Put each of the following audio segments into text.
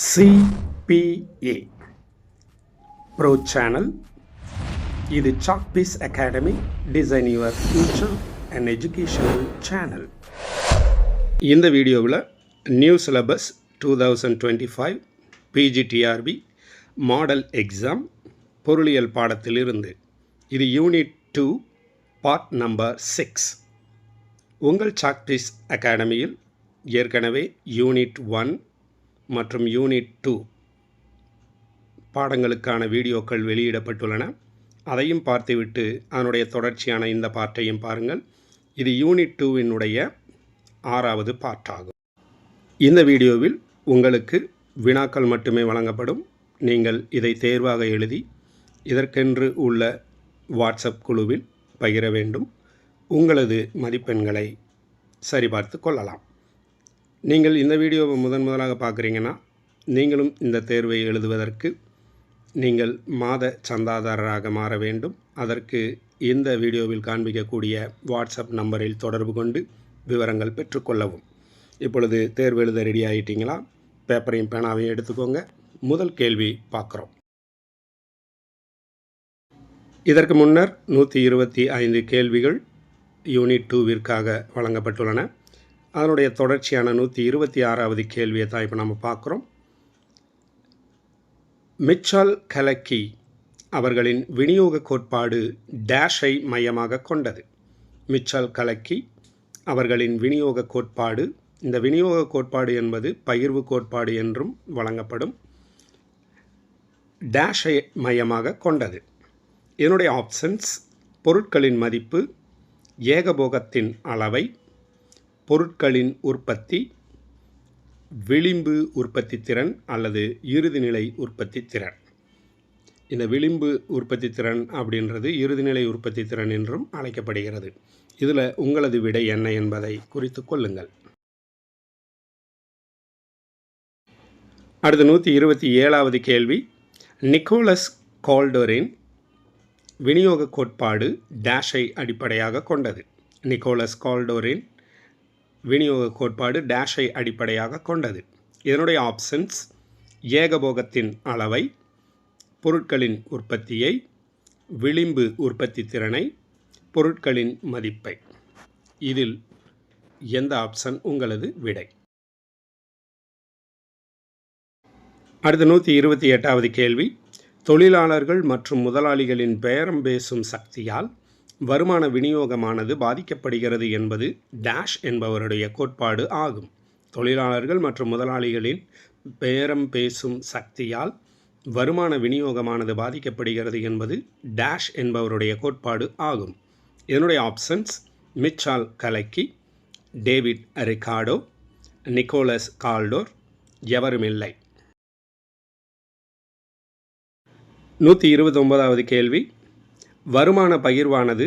CPA Pro Channel. இது Chalkpiece Academy, Design Your Future and Educational Channel. இந்த வீடியோவில் new syllabus 2025 PGTRB model exam பொருளியல் பாடத்திலிருந்து இது unit 2 part number 6. உங்கள் Chalkpiece அகாடமியில் ஏற்கனவே யூனிட் 1 மற்றும் யூனிட் 2 பாடங்களுக்கான வீடியோக்கள் வெளியிடப்பட்டுள்ளன. அதையும் பார்த்துவிட்டு அதனுடைய தொடர்ச்சியான இந்த பார்ட்டையும் பாருங்கள். இது யூனிட் 2வினுடைய 6வது பார்ட் ஆகும். இந்த வீடியோவில் உங்களுக்கு வினாக்கள் மட்டுமே வழங்கப்படும். நீங்கள் இதை தேர்வாக எழுதி இதற்கென்று உள்ள வாட்ஸ்அப் குழுவில் பகிர வேண்டும். உங்களது மதிப்பெண்களை சரிபார்த்து கொள்ளலாம். நீங்கள் இந்த வீடியோவை முதலாக பார்க்குறீங்கன்னா நீங்களும் இந்த தேர்வை எழுதுவதற்கு நீங்கள் மாத சந்தாதாரராக மாற வேண்டும். அதற்கு இந்த வீடியோவில் காண்பிக்கக்கூடிய வாட்ஸ்அப் நம்பரில் தொடர்பு கொண்டு விவரங்கள் பெற்றுக்கொள்ளவும். இப்பொழுது தேர்வு எழுத ரெடி ஆகிட்டீங்களா? பேப்பரையும் பேனாவையும் எடுத்துக்கோங்க. முதல் கேள்வி பார்க்குறோம். இதற்கு முன்னர் 125 கேள்விகள் யூனிட் 2விற்காக வழங்கப்பட்டுள்ளன. அதனுடைய தொடர்ச்சியான 126வது கேள்வியை தான் இப்போ நம்ம பார்க்குறோம். மிச்சல் கலக்கி அவர்களின் விநியோக கோட்பாடு டேஷை மையமாக கொண்டது. மிச்சல் கலக்கி அவர்களின் விநியோக கோட்பாடு, இந்த விநியோக கோட்பாடு என்பது பகிர்வு கோட்பாடு என்றும் வழங்கப்படும். டேஷை மையமாக கொண்டது. இதனுடைய ஆப்ஷன்ஸ்: பொருட்களின் மதிப்பு, ஏகபோகத்தின் அளவை, பொருட்களின் உற்பத்தி, விளிம்பு உற்பத்தி திறன் அல்லது இறுதிநிலை உற்பத்தி திறன். இந்த விளிம்பு உற்பத்தி திறன் அப்படின்றது இறுதிநிலை உற்பத்தி திறன் என்றும் அழைக்கப்படுகிறது. இதில் உங்களது விடை என்ன என்பதை குறித்து கொள்ளுங்கள். அடுத்து 127வது கேள்வி. நிக்கோலஸ் கால்டரின் விநியோக கோட்பாடு டேஷை அடிப்படையாக கொண்டது. நிக்கோலஸ் கால்டரின் விநியோக கோட்பாடு டேஷை அடிப்படையாக கொண்டது. இதனுடைய ஆப்ஷன்ஸ்: ஏகபோகத்தின் அளவை, பொருட்களின் உற்பத்தியை, விளிம்பு உற்பத்தி திறனை, பொருட்களின் மதிப்பை. இதில் எந்த ஆப்ஷன் உங்களது விடை? அடுத்த 128வது கேள்வி. தொழிலாளர்கள் மற்றும் முதலாளிகளின் பேரம் பேசும் சக்தியால் வருமான விநியோகமானது பாதிக்கப்படுகிறது என்பது டேஷ் என்பவருடைய கோட்பாடு ஆகும். தொழிலாளர்கள் மற்றும் முதலாளிகளின் பேரம் பேசும் சக்தியால் வருமான விநியோகமானது பாதிக்கப்படுகிறது என்பது டேஷ் என்பவருடைய கோட்பாடு ஆகும். இதனுடைய ஆப்ஷன்ஸ்: மிச்சால் கலக்கி, டேவிட் ரிகார்டோ, நிக்கோலஸ் கால்டோர், எவருமில்லை. 129வது கேள்வி. வருமான பகிர்வானது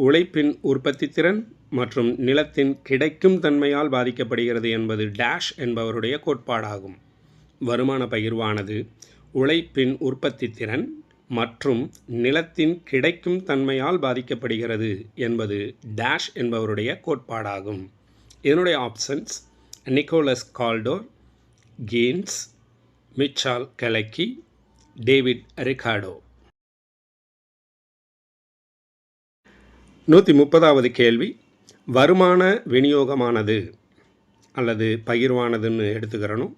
உழைப்பின் உற்பத்தி திறன் மற்றும் நிலத்தின் கிடைக்கும் தன்மையால் பாதிக்கப்படுகிறது என்பது டேஷ் என்பவருடைய கோட்பாடாகும். வருமான பகிர்வானது உழைப்பின் உற்பத்தி திறன் மற்றும் நிலத்தின் கிடைக்கும் தன்மையால் பாதிக்கப்படுகிறது என்பது டேஷ் என்பவருடைய கோட்பாடாகும். இதனுடைய ஆப்ஷன்ஸ்: நிக்கோலஸ் கால்டோர், கீன்ஸ், மிச்சால் கலக்கி, டேவிட் ரிகார்டோ. 130வது கேள்வி. வருமான விநியோகமானது அல்லது பகிர்வானதுன்னு எடுத்துக்கிறணும்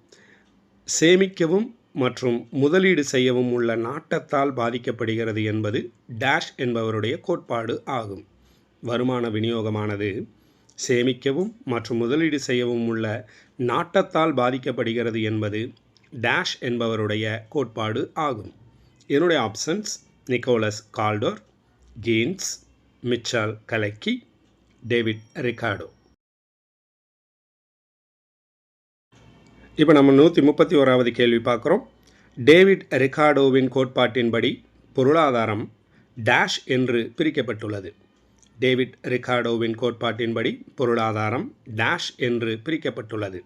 சேமிக்கவும் மற்றும் முதலீடு செய்யவும் உள்ள நாட்டத்தால் பாதிக்கப்படுகிறது என்பது டேஷ் என்பவருடைய கோட்பாடு ஆகும். வருமான விநியோகமானது சேமிக்கவும் மற்றும் முதலீடு செய்யவும் உள்ள நாட்டத்தால் பாதிக்கப்படுகிறது என்பது டேஷ் என்பவருடைய கோட்பாடு ஆகும். இதனுடைய ஆப்ஷன்ஸ்: நிக்கோலஸ் கால்டோர், கீன்ஸ், மிச்சால் கலக்கி, டேவிட் ரிகார்டோ. இப்போ நம்ம 131வது கேள்வி பார்க்குறோம். டேவிட் ரிகார்டோவின் கோட்பாட்டின்படி பொருளாதாரம் டேஷ் என்று பிரிக்கப்பட்டுள்ளது. டேவிட் ரிகார்டோவின் கோட்பாட்டின்படி பொருளாதாரம் டேஷ் என்று பிரிக்கப்பட்டுள்ளது.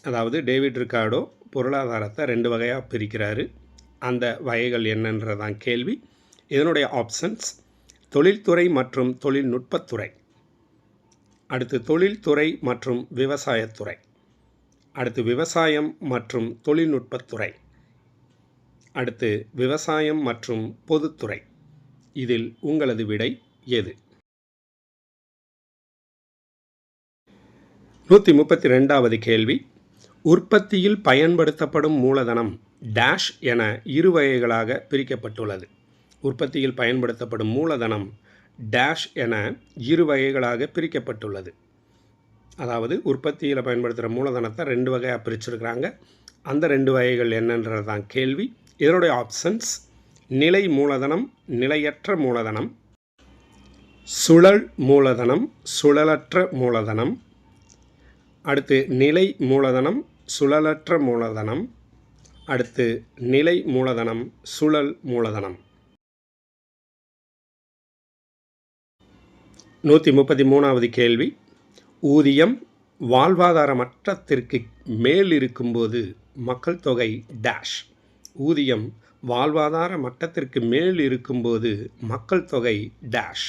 அதாவது டேவிட் ரிகார்டோ பொருளாதாரத்தை 2 வகையாக பிரிக்கிறாரு. அந்த வகைகள் என்னன்றதான் கேள்வி. இதனுடைய ஆப்ஷன்ஸ்: தொழில்துறை மற்றும் தொழில்நுட்பத்துறை, அடுத்து தொழில்துறை மற்றும் விவசாயத்துறை, அடுத்து விவசாயம் மற்றும் தொழில்நுட்பத்துறை, அடுத்து விவசாயம் மற்றும் பொதுத்துறை. இதில் உங்களது விடை எது? 132வது கேள்வி. உற்பத்தியில் பயன்படுத்தப்படும் மூலதனம் டேஷ் என இரு வகைகளாக பிரிக்கப்பட்டுள்ளது. உற்பத்தியில் பயன்படுத்தப்படும் மூலதனம் டேஷ் என இரு வகைகளாக பிரிக்கப்பட்டுள்ளது. அதாவது உற்பத்தியில் பயன்படுத்துகிற மூலதனத்தை 2 வகையாக பிரிச்சிருக்கிறாங்க. அந்த 2 வகைகள் என்னன்றது தான் கேள்வி. இதனுடைய ஆப்ஷன்ஸ்: நிலை மூலதனம், நிலையற்ற மூலதனம், சுழல் மூலதனம், சுழலற்ற மூலதனம், அடுத்து நிலை மூலதனம், சுழலற்ற மூலதனம், அடுத்து நிலை மூலதனம், சுழல் மூலதனம். 133வது கேள்வி. ஊதியம் வாழ்வாதார மட்டத்திற்கு மேல் இருக்கும்போது மக்கள் தொகை டேஷ். ஊதியம் வாழ்வாதார மட்டத்திற்கு மேல் இருக்கும்போது மக்கள் தொகை டேஷ்.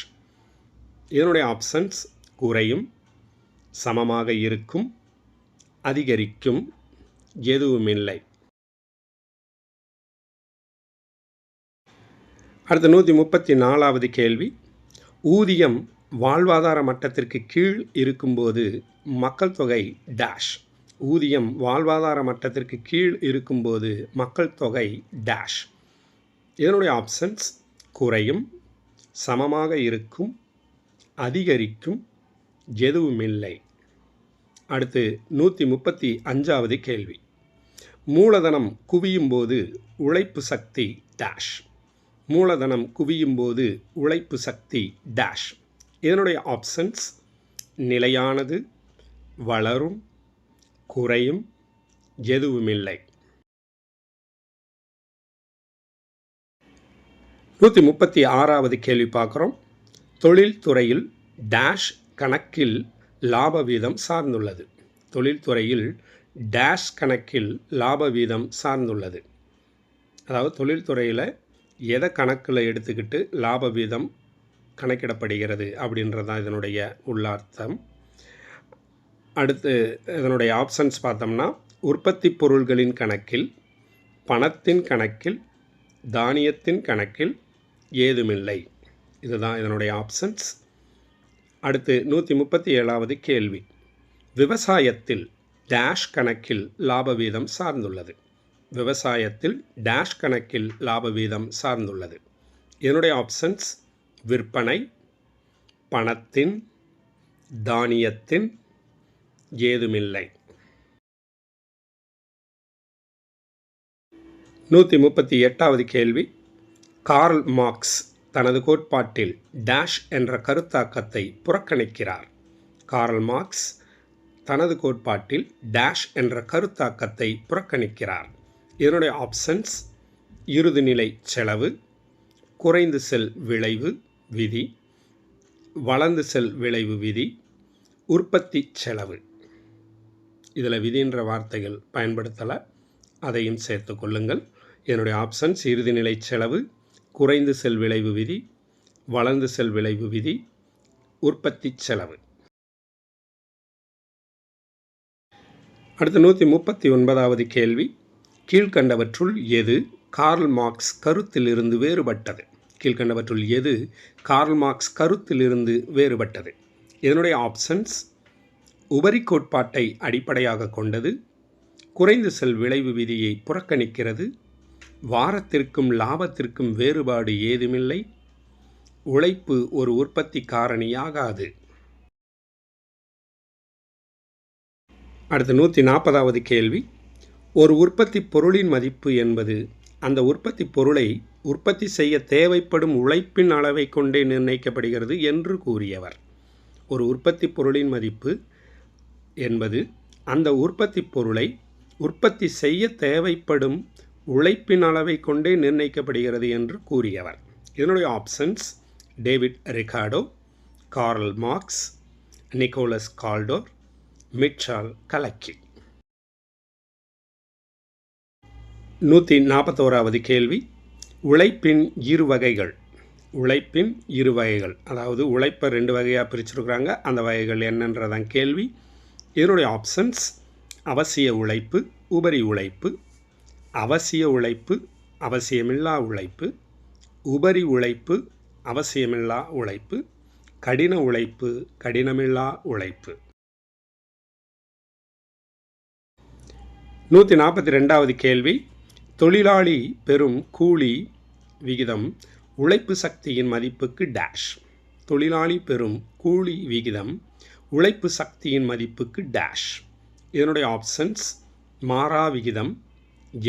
இதனுடைய ஆப்ஷன்ஸ்: குறையும், சமமாக இருக்கும், அதிகரிக்கும், எதுவுமில்லை. அடுத்து 134வது கேள்வி. ஊதியம் வாழ்வாதார மட்டத்திற்கு கீழ் இருக்கும்போது மக்கள் தொகை டேஷ். ஊதியம் வாழ்வாதார மட்டத்திற்கு கீழ் இருக்கும்போது மக்கள் தொகை டேஷ். இதனுடைய ஆப்ஷன்ஸ்: குறையும், சமமாக இருக்கும், அதிகரிக்கும், எதுவுமில்லை. அடுத்து 135வது கேள்வி. மூலதனம் குவியும் போது உழைப்பு சக்தி டேஷ். மூலதனம் குவியும் போது உழைப்பு சக்தி டேஷ். இதனுடைய ஆப்ஷன்ஸ்: நிலையானது, வளரும், குறையும், எதுவுமில்லை. 136வது கேள்வி பார்க்குறோம். தொழில்துறையில் டேஷ் கணக்கில் லாப வீதம் சார்ந்துள்ளது. தொழில்துறையில் டேஷ் கணக்கில் லாப வீதம் சார்ந்துள்ளது. அதாவது தொழில்துறையில் எதை கணக்கில் எடுத்துக்கிட்டு லாப வீதம் கணக்கிடப்படுகிறது அப்படின்றது தான் இதனுடைய உள்ளார்த்தம். அடுத்து இதனுடைய ஆப்ஷன்ஸ் பார்த்தோம்னா, உற்பத்தி பொருள்களின் கணக்கில், பணத்தின் கணக்கில், தானியத்தின் கணக்கில், ஏதுமில்லை. இதுதான் இதனுடைய ஆப்ஷன்ஸ். அடுத்து 137வது கேள்வி. விவசாயத்தில் டேஷ் கணக்கில் லாப வீதம் சார்ந்துள்ளது. விவசாயத்தில் டேஷ் கணக்கில் லாப வீதம் சார்ந்துள்ளது. இதனுடைய ஆப்ஷன்ஸ்: விற்பனை, பணத்தின், தானியத்தின், ஏதுமில்லை. 138வது கேள்வி. கார்ல் மார்க்ஸ் தனது கோட்பாட்டில் டேஷ் என்ற கருத்தாக்கத்தை புறக்கணிக்கிறார். கார்ல் மார்க்ஸ் தனது கோட்பாட்டில் டேஷ் என்ற கருத்தாக்கத்தை புறக்கணிக்கிறார். இதனுடைய ஆப்ஷன்ஸ்: இறுதிநிலை செலவு, குறைந்து செல் விளைவு விதி, வளர்ந்து செல் விளைவு விதி, உற்பத்தி செலவு. இதில் விதின்ற வார்த்தைகள் பயன்படுத்தலை, அதையும் சேர்த்து கொள்ளுங்கள். இதனுடைய ஆப்ஷன்ஸ்: இறுதிநிலை செலவு, குறைந்து செல் விளைவு விதி, வளர்ந்து செல் விளைவு விதி, உற்பத்தி செலவு. அடுத்து 139வது கேள்வி. கீழ்கண்டவற்றுள் எது கார்ல் மார்க்ஸ் கருத்திலிருந்து வேறுபட்டது? கீழ்கண்டவற்றுள் எது கார்ல் மார்க்ஸ் கருத்திலிருந்து வேறுபட்டது? இதனுடைய ஆப்ஷன்ஸ்: உபரி கோட்பாட்டை அடிப்படையாக கொண்டது, குறைந்து செல் விளைவு விதியை புறக்கணிக்கிறது, வாரத்திற்கும் லாபத்திற்கும் வேறுபாடு ஏதுமில்லை, உழைப்பு ஒரு உற்பத்தி காரணியாகாது. அடுத்து 140வது கேள்வி. ஒரு உற்பத்தி பொருளின் மதிப்பு என்பது அந்த உற்பத்தி பொருளை உற்பத்தி செய்ய தேவைப்படும் உழைப்பின் அளவை கொண்டே நிர்ணயிக்கப்படுகிறது என்று கூறியவர். ஒரு உற்பத்தி பொருளின் மதிப்பு என்பது அந்த உற்பத்தி பொருளை உற்பத்தி செய்ய தேவைப்படும் உழைப்பின் அளவை கொண்டே நிர்ணயிக்கப்படுகிறது என்று கூறியவர். இதனுடைய options: David Ricardo, Karl Marx, Nicholas Kaldor, Michal Kalecki. 141வது கேள்வி. உழைப்பின் இரு வகைகள். உழைப்பின் இரு வகைகள், அதாவது உழைப்பை 2 வகையாக பிரிச்சிருக்கிறாங்க. அந்த வகைகள் என்னன்றதான் கேள்வி. இதனுடைய ஆப்ஷன்ஸ்: அவசிய உழைப்பு, உபரி உழைப்பு. அவசிய உழைப்பு, அவசியமில்லா உழைப்பு. உபரி உழைப்பு, அவசியமில்லா உழைப்பு. கடின உழைப்பு, கடினமில்லா உழைப்பு. 142வது கேள்வி. தொழிலாளி பெறும் கூலி விகிதம் உழைப்பு சக்தியின் மதிப்புக்கு டேஷ். தொழிலாளி பெறும் கூலி விகிதம் உழைப்பு சக்தியின் மதிப்புக்கு டேஷ். இதனுடைய ஆப்ஷன்ஸ் மாறா விகிதம்,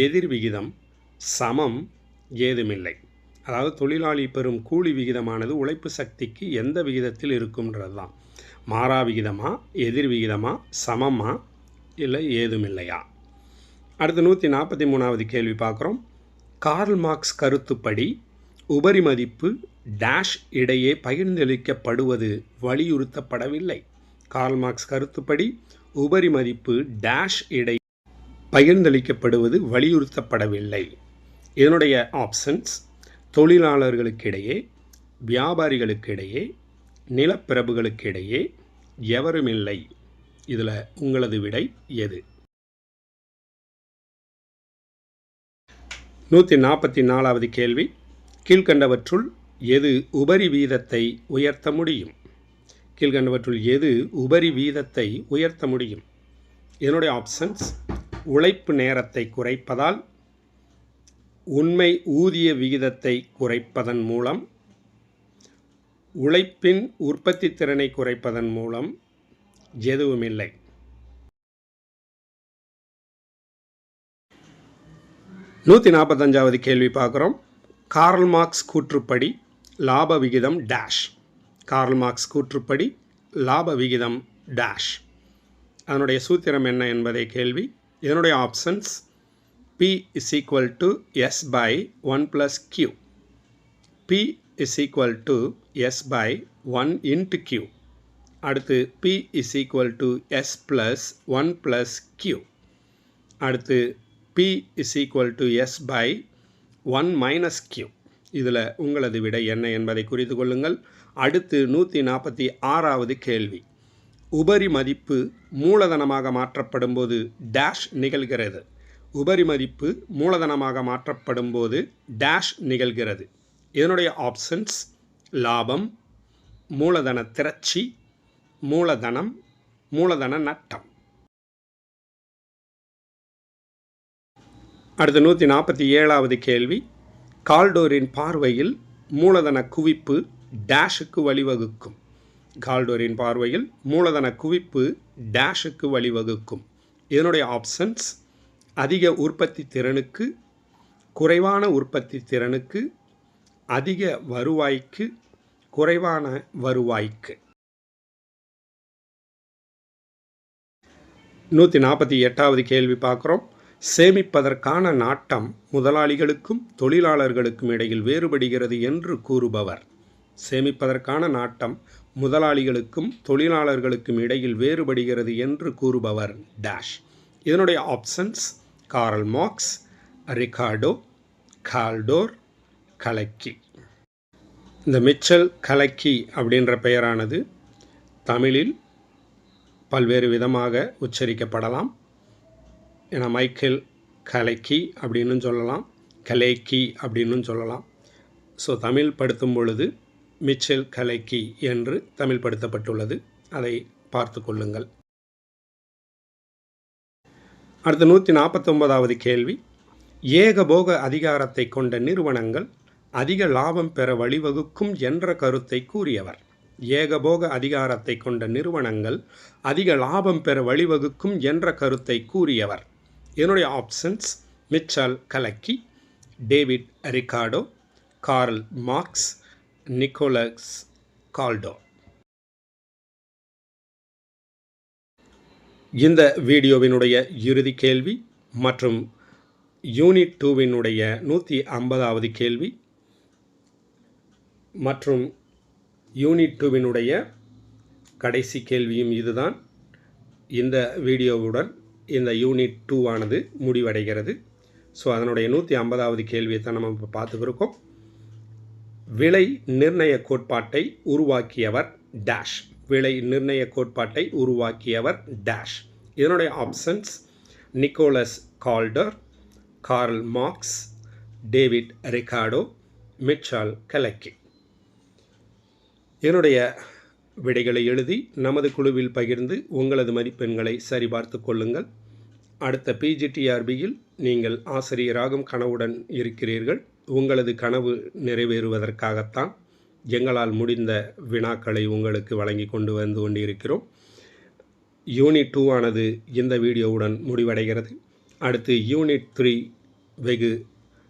எதிர் விகிதம், சமம், ஏதுமில்லை. அதாவது தொழிலாளி பெறும் கூலி விகிதமானது உழைப்பு சக்திக்கு எந்த விகிதத்தில் இருக்கும்ன்றது தான். மாறா விகிதமா, எதிர் விகிதமா, சமமா, இல்லை ஏதுமில்லையா? அடுத்து 143வது கேள்வி பார்க்குறோம். கார்ல் மார்க்ஸ் கருத்துப்படி உபரி மதிப்பு டேஷ் இடையே பகிர்ந்தளிக்கப்படுவது வலியுறுத்தப்படவில்லை. கார்ல் மார்க்ஸ் கருத்துப்படி உபரி மதிப்பு டேஷ் இடையே பகிர்ந்தளிக்கப்படுவது வலியுறுத்தப்படவில்லை. இதனுடைய ஆப்ஷன்ஸ் தொழிலாளர்களுக்கிடையே, வியாபாரிகளுக்கிடையே, நிலப்பிரபுகளுக்கிடையே, எவருமில்லை. இதில் உங்களது விடை எது? 144வது கேள்வி. கீழ்கண்டவற்றுள் எது உபரி வீதத்தை உயர்த்த முடியும்? கீழ்கண்டவற்றுள் எது உபரி வீதத்தை உயர்த்த முடியும்? இதனுடைய ஆப்ஷன்ஸ் உழைப்பு நேரத்தை குறைப்பதால், உண்மை ஊதிய விகிதத்தை குறைப்பதன் மூலம், உழைப்பின் உற்பத்தி திறனை குறைப்பதன் மூலம், எதுவுமில்லை. 145வது கேள்வி பார்க்குறோம். கார்ல் மார்க்ஸ் கூற்றுப்படி லாப விகிதம் டேஷ். கார்ல் மார்க்ஸ் கூற்றுப்படி லாப விகிதம் டேஷ். அதனுடைய சூத்திரம் என்ன என்பதை கேள்வி. இதனுடைய options P is equal to S by 1 plus Q. P is equal to S by 1 into Q. அடுத்து P is equal to S plus 1 plus Q. அடுத்து P is equal to S by 1 minus Q. இதில் உங்களது விடை என்ன என்பதை குறித்து கொள்ளுங்கள். அடுத்து 146வது கேள்வி. உபரி மதிப்பு மூலதனமாக மாற்றப்படும் போது டேஷ் நிகழ்கிறது. உபரி மதிப்பு மூலதனமாக மாற்றப்படும் போது டேஷ் நிகழ்கிறது. இதனுடைய ஆப்ஷன்ஸ் லாபம், மூலதன திரட்சி, மூலதனம், மூலதன நட்டம். அடுத்து 147வது கேள்வி. கால்டோரின் பார்வையில் மூலதன குவிப்பு டேஷுக்கு வழிவகுக்கும். கால்டோரின் பார்வையில் மூலதன குவிப்பு டேஷுக்கு வழிவகுக்கும். இதனுடைய ஆப்ஷன்ஸ் அதிக உற்பத்தி திறனுக்கு, குறைவான உற்பத்தி திறனுக்கு, அதிக வருவாய்க்கு, குறைவான வருவாய்க்கு. 148வது கேள்வி பார்க்குறோம். சேமிப்பதற்கான நாட்டம் முதலாளிகளுக்கும் தொழிலாளர்களுக்கும் இடையில் வேறுபடுகிறது என்று கூறுபவர். சேமிப்பதற்கான நாட்டம் முதலாளிகளுக்கும் தொழிலாளர்களுக்கும் இடையில் வேறுபடுகிறது என்று கூறுபவர் டேஷ். இதனுடைய ஆப்ஷன்ஸ் கார்ல் மார்க்ஸ், ரிகார்டோ, கால்டோர், கலக்கி. இந்த மிச்சல் கலக்கி அப்படின்ற பெயரானது தமிழில் பல்வேறு விதமாக உச்சரிக்கப்படலாம். ஏன்னா மைக்கேல் கலக்கி அப்படின்னு சொல்லலாம், கலேக்கி அப்படின்னு சொல்லலாம். ஸோ தமிழ் படுத்தும் பொழுது மிச்சல் கலக்கி என்று தமிழ் படுத்தப்பட்டுள்ளது. அதை பார்த்து கொள்ளுங்கள். அடுத்த 149வது கேள்வி. ஏகபோக அதிகாரத்தை கொண்ட நிறுவனங்கள் அதிக லாபம் பெற வழிவகுக்கும் என்ற கருத்தை கூறியவர். ஏகபோக அதிகாரத்தை கொண்ட நிறுவனங்கள் அதிக லாபம் பெற வழிவகுக்கும் என்ற கருத்தை கூறியவர். இதனுடைய options Michal Kalecki, David Ricardo, Karl Marx, Nicholas Kaldor. இந்த வீடியோவினுடைய இறுதி கேள்வி மற்றும் யூனிட் 2வினுடைய 150வது கேள்வி மற்றும் யூனிட் 2வினுடைய கடைசி கேள்வியும் இதுதான். இந்த வீடியோவுடன் இந்த யூனிட் 2 ஆனது முடிவடைகிறது. ஸோ அதனுடைய 150வது கேள்வியை தான் நம்ம இப்போ பார்த்துக்கிருக்கோம். விலை நிர்ணய கோட்பாட்டை உருவாக்கியவர் டேஷ். விலை நிர்ணய கோட்பாட்டை உருவாக்கியவர் டேஷ். இதனுடைய options Nicholas Kaldor, Karl Marx, David Ricardo, Michal Kalecki. என்னுடைய விடைகளை எழுதி நமது குழுவில் பகிர்ந்து உங்களது மதிப்பெண்களை சரிபார்த்து கொள்ளுங்கள். அடுத்த PGTRBயில் நீங்கள் ஆசிரியராகும் கனவுடன் இருக்கிறீர்கள். உங்களது கனவு நிறைவேறுவதற்காகத்தான் எங்களால் முடிந்த வினாக்களை உங்களுக்கு வழங்கி கொண்டு வந்து கொண்டிருக்கிறோம். யூனிட் 2 ஆனது இந்த வீடியோவுடன் முடிவடைகிறது. அடுத்து யூனிட் 3 வெகு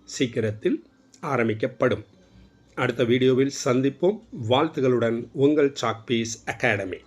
சீக்கிரத்தில் ஆரம்பிக்கப்படும். அடுத்த வீடியோவில் சந்திப்போம். வாழ்த்துகளுடன் உங்கள் சாக்பீஸ் அகாடமி.